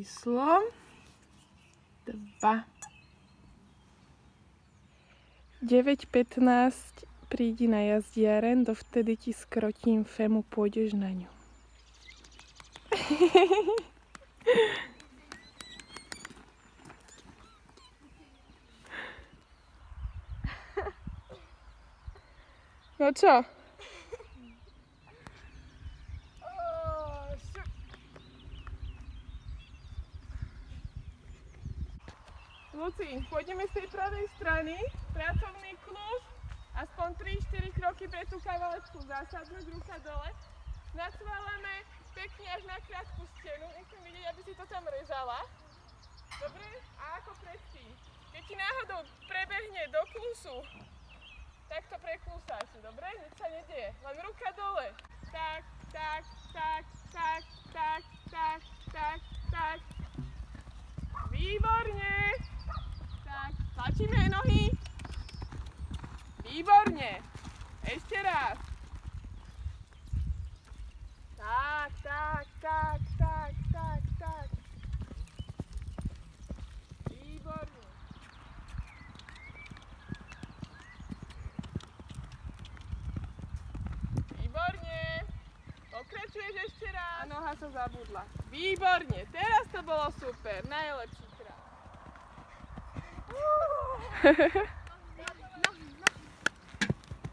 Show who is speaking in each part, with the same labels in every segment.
Speaker 1: číslo 2. 9:15 prídi na jazdiaren, dovtedy ti skrotím fému, pôjdeš na ňu. No čo? Luci, pôjdeme z tej pravej strany, pracovný kľúč, aspoň 3-4 kroky pre tú kavalečku zasadnúť, ruka dole. Nacválame pekne až na krátku stenu, nechcem vidieť, aby si to tam rezala. Dobre? A ako predtým. Keď ti náhodou prebehne do klusu, tak to preklusáš, dobre? Nič sa nedieje, len ruka dole. Tak, tak, tak, tak, tak, tak, tak, tak. Výborne! Tak, tlačíme nohy. Výborne. Ešte raz. Tak, tak, tak, tak, tak, tak. Výborne. Výborne. Pokračuješ ešte raz. A noha sa zabudla. Výborne. Teraz to bolo super. Najlepší krát.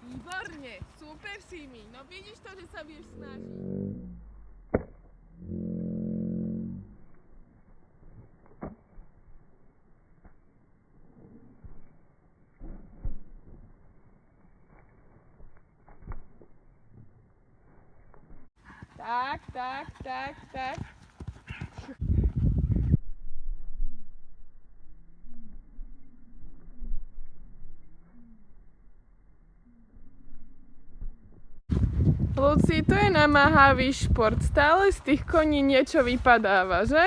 Speaker 1: Výborne, super si mi. No vidíš to, že sa vieš snažiť. Tak, tak, tak, tak. Luci, to je namáhavý šport. Stále z tých koní niečo vypadáva, že?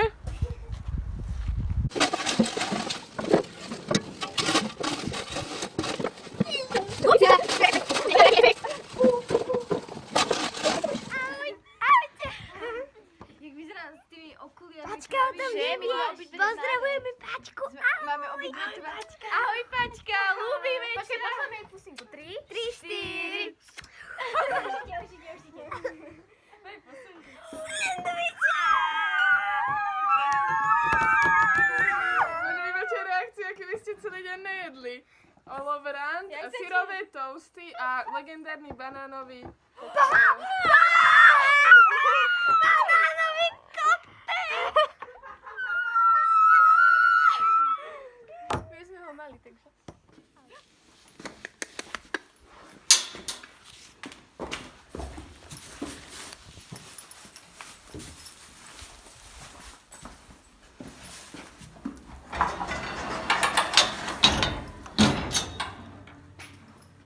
Speaker 2: Jak vyzerá s tými okuliami?
Speaker 3: Pačka tam nevieš. Pozdravujeme Pačku.
Speaker 2: Máme obidve teba.
Speaker 3: Ahoj Pačka, ľúbime ťa.
Speaker 2: Počkaj, posláme jej pusinku. 3, 4. Určite.
Speaker 1: Vy máte reakciu, aké by ste celý deň nejedli. Olovrant, syrové toasty a legendárny banánový koktail.
Speaker 3: Banánový koktail.
Speaker 2: My sme ho mali, takže.